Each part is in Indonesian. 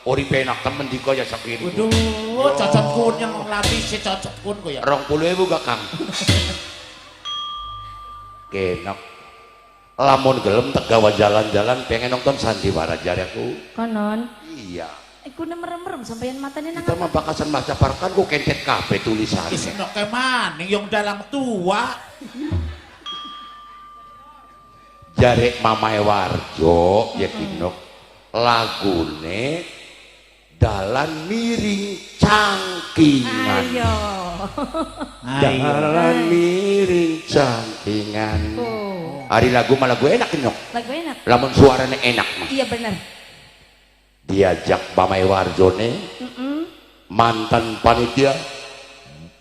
uripe enak temen di kaya sakit. Waduh, cocok kun yang lapis cocok kun kok ya. 20.000 gak Kang? Kenak. Lamun gelem tegawa jalan-jalan pengen nonton sandiwara jari aku. Konon. Iya. Iku merem-merem sampeyan matanya nang. Kita mah bakasan baca parkan ku kentet kabeh tulisannya. Is nok kemana yang dalam tua. Jarek Mamae Warjo ya kinok lagune dalan miring cangkingan. Ayo. Dalan miring cangkingan. Hari lagu mah lagu enak kinok. Lagu enak. Lamun suaranya enak mah. Iya bener. Diajak Mamae Warjone mantan panitia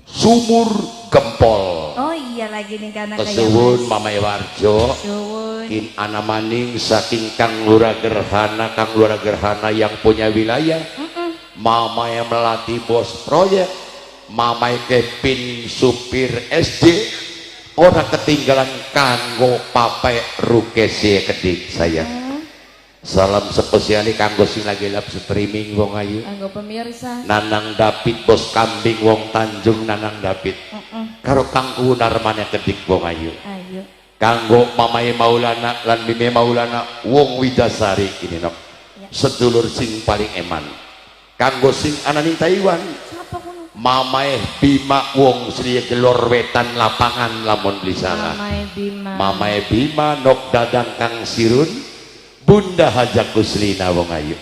Sumur Gempol. Oh iya lagi nih karena Kesuwun Mamae Warjo. Suwun. Kin ana maning saking Kang Lurah Gerhana yang punya wilayah. Mamae Melati bos proyek, Mamae Kevin supir SD. Ora ketinggalan kanggo Pape Rukesi Kedik sayang. Salam spesial kanggo sing lagi live streaming wong ayu. Kanggo pemirsa. Nanang David bos kambing wong Tanjung Nanang David. Karo Kang Kunarman Kedik wong ayu. Ayo. Kanggo Mamae Maulana lan Mime Maulana wong Widasari ini nok. Ya. Sedulur sing paling eman. Kanggo sing ana ning Taiwan. Siapa kuno? Mamae Bima wong Sri Gelor Wetan lapangan lamun beli salah. Mamae Bima. Mamae Bima nok dadang Kang Sirun. Bunda Haja Kuslina wong ayu.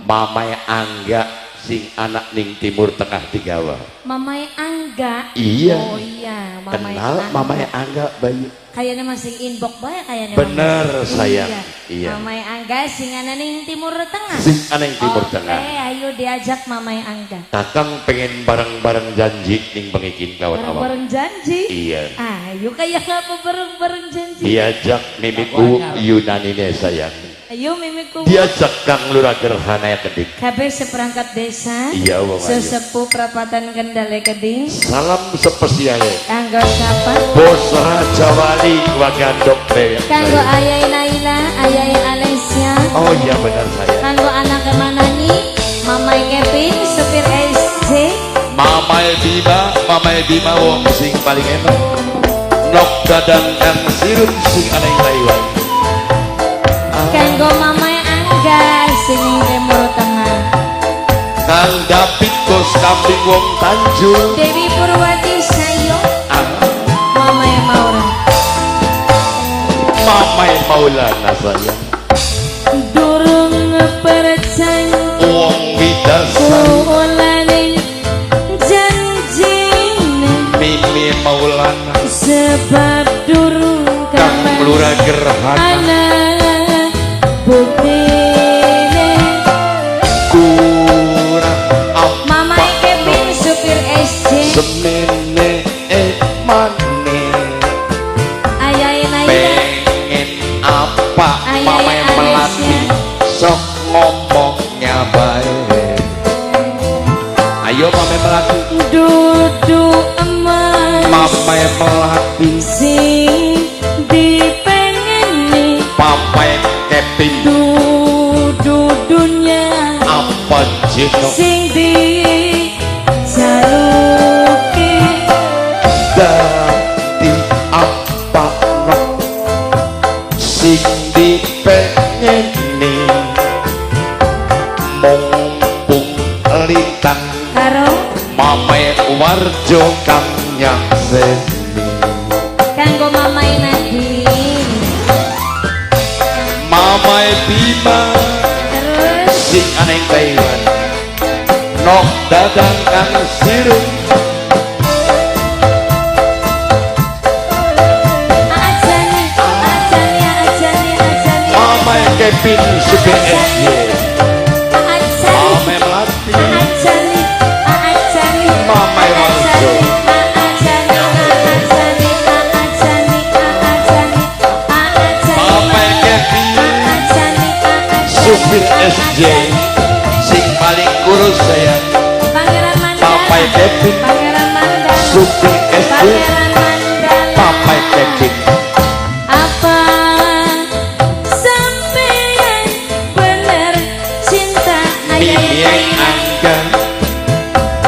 Mamae Angga sing anak ning Timur Tengah Tigawa. Mamae Angga. Iya. Oh iya, Mamae Kenal Angga. Mamae Angga Bayu. Kayaknya masih inbox bae kayaknya. Bener Mamae. sayang. Iya. Iya. Mamae Angga sing ana ning Timur Tengah. Sing ana ning Timur Oke, Tengah. ayo diajak Mamae Angga. Kakang pengen bareng-bareng janji ning pengikin kawan awak. Bareng janji. Iya. Ayo kayak apa bareng-bareng janji. Diajak mimiku Yunani nih sayang. Ayo mimiku. Diajak Kang Lurah Gerhana Kedik. KB seperangkat desa. Iya wong ayu. Sesepuh Perapatan Kendale Keding. Salam spesial Kanggo siapa? Bos Raja Wali Wagandok Dewi. Kanggo Ayai Naila, Ayai Alesia. Oh iya benar saya. Kanggo anak kemanani, Mamai Kevin, supir SJ. Mamae Bima wong sing paling enak. Nok dadang Kang Sirun sing ana ing Taiwan. Kanggo Mamai Angga, sing Timur Tengah. Kang David bos kambing wong Tanjung. Dewi Purwati Sayo, Mamai Maura. Mamae Maulana sayang. Durung percaya. Wong Widasari. Ulaning janjine. Mimi Maulana. Sebab durung Kang Lurah Gerhana. anak buktine. Kurang apa Mamai Kevin supir SJ. semene mane. Ayai Naila. Pengen apa Ayai Mamae Melati. Alesia. Sok ngomongnya baik. Ayo Mamae Melati. Dudu emas Mamae Melati. sing dipengeni. Mamae Kevin. Dudunya Apa jeno sing dijaluki. dadi apa no sing dipengeni mumpung lintang Karo Mamae Warjo Kang Nyakseni. kanggo Mamai Nadine. Mamae Bima Terus sing ana ing Taiwan. Nok dadang Kang Sirun. Ajani, Ajani. Mamae Kevin supir SJ. Ajani. Mamae Melati. Ajani. Mamai Warjo. Mamae Kevin supir SJ sing paling kurus sayang. Pangeran Mandala. Mamae Kevin Pangeran Mandala. supir SJ. Pangeran Mandala. Mamae Kevin. Apa sampeyan bener cinta Mimien angga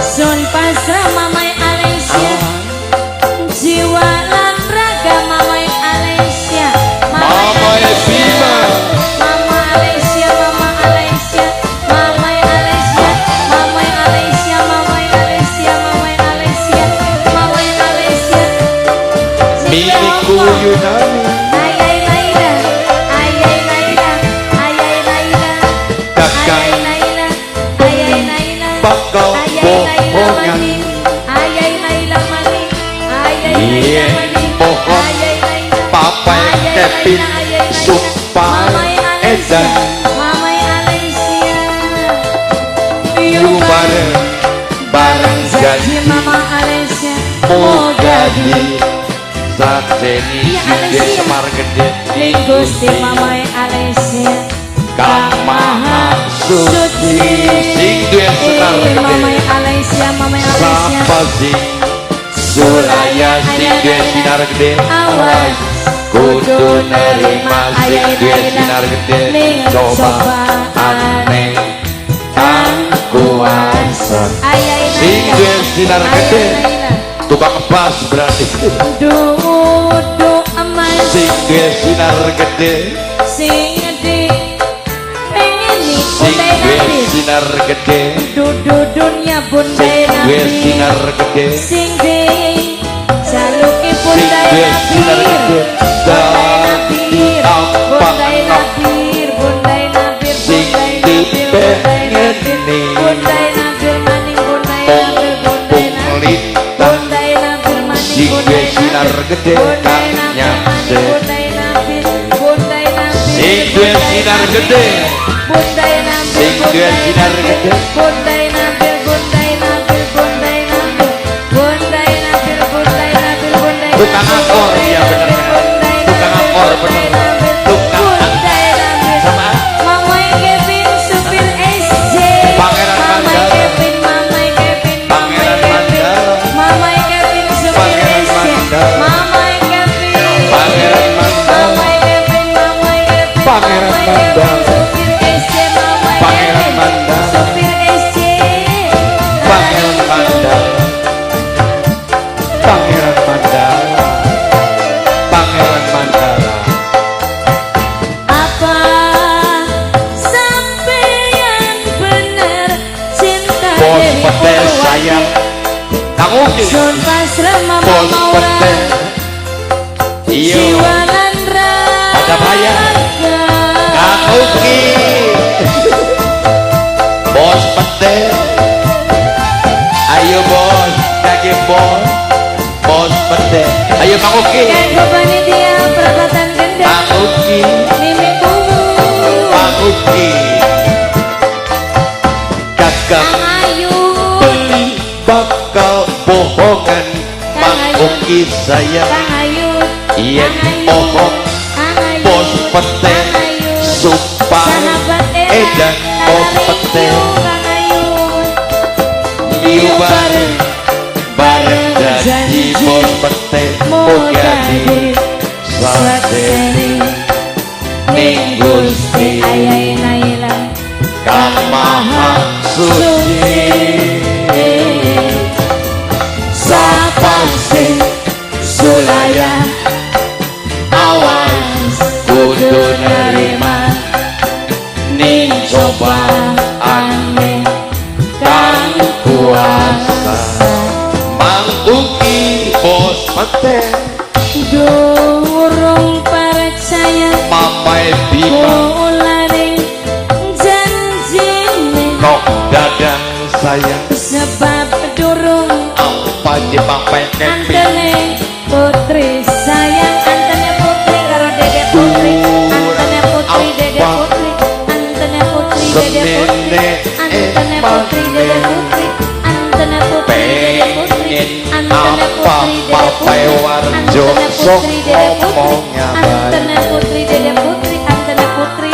Sun pasrah mamai Alicia Jiwa lan raga mamai Alicia Mamai Bima Mama Alicia Mama Alicia Mamai Alicia Mamai Alicia Mamai Alicia Mamai Alicia Mamai Alicia Milikku Yunani Ayai Laila Ayai Laila Ayai Laila Dagang Ayai Laila Ayai Laila bakal bohongan Ayai Laila Mani Ayai Iya, Laila Mani pohon Ayai Laila Papai Kevin Supai Edan Mamai Alicia Yu bareng bareng Janji janji Mama Alicia Moga di Sakseni Iya, Sinde Alicia. Semar Gede Ning Gusti Mamai Alicia Kang Maha Suci Sing duwe Semar Mamai Gede Alicia Mamai Alicia Sapa sing Sulaya sing duwe sinar gede Awas Kudu nerima sing duwe sinar gede Coba aneh Kang kuasa Ayai Sing duwe sinar gede Tukang pas berarti Dudu emas Sing duwe sinar gede sing gede pengen nih Sing bundai duwe nabi sinar gede dudu dunia bundai Sing duwe nabi sinar gede sing de jaluki Sing bundai duwe sinar nabi gede bundai nabir bundai Tampak nabir bundai nabir Sing bundai nabir bundai nabir dipengen bundai nabir maning bundai nabir bundai nabir bundai nabir maning Sing duwe bundai sinar nabir gede bundai nabir Kanya maning se bundai nabir bundai nabir Sing duwe sinar gede bundai nabir Sing duwe sinar gede bundai nabir bundai nabir bundai nabir bundai nabir bundai nabir bundai Tukang akor, iya bener. Tukang akor, bener. Tukang bundai nabir Sama Mamai Kevin supir SJ Pangeran Mamai Mandala. Kevin Mamai Kevin Pangeran Mandala. Mamai Kevin supir Pangeran SJ Mandala. Mamai Kevin Pangeran Mandala. Mamai Kevin Mamai Kevin Pangeran Mamai Kevin Mandala. supir SJ Mamai Pangeran Kevin Mandala. supir SJ Pangeran Mandala Pangeran Mandala Pangeran Mandala Apa sampeyan bener cinta Bos Dewi petel Purwati? sayang Kamu Sun pasrah mama Bos Maura petel Iya jiwa lan raga Ada bayar. Kamu Bos petel Ayo bos Kaki bos Bos petel Ayo Mang Uki Kanggo panitia perabatan gendeng Mang Uki Mimi Kumu Mang Uki Kakak Kang Ayu beli bakal bohongan Mang Uki sayang Kang Ayu Iya Kang Ayu, bohong Kang Ayu, Bos petel Kang Ayu, Sumpah sahabat Edan Bos petel Kang Ayu Iu bareng Bareng janji bos petel Moga di Sateni Ning Gusti Ayai Naila Kang Maha Suci Sapa sing Sulaya Awas Kudu nerima Ning coba aneh Kang kuasa Mang Uki Bos petel Durung percaya Mamai Bima Kularing janjine Kok dadang sayang Sebab durung Apa Jepang Kevin Antene putri sayang Antene putri karo dede putri Antene putri dede putri Antene putri dede putri Antene putri dede putri Antene putri dede putri Antene putri dede putri Warjo Antene sok putri dede putri ngomongnya baik Antene putri dede putri Antene putri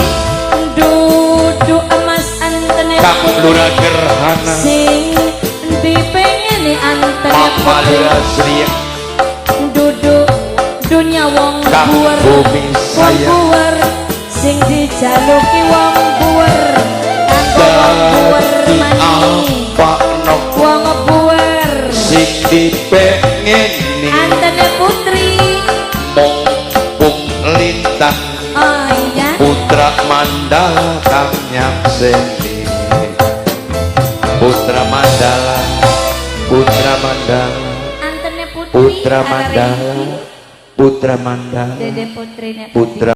Dudu emas antene Kang putri Lura Gerhana Sing dipengeni antene Mama putri Lura Sri duduk dunia wong Kang buwer Bumi wong sayang buwer sing dijaluki wong buwer kanggo wong dipengeni Antene putri. mongkung lintang Oh iya. putra mandala kang nyakseni putra mandala Antene putri. putra Arek mandala iki. putra mandala Dede putrine putra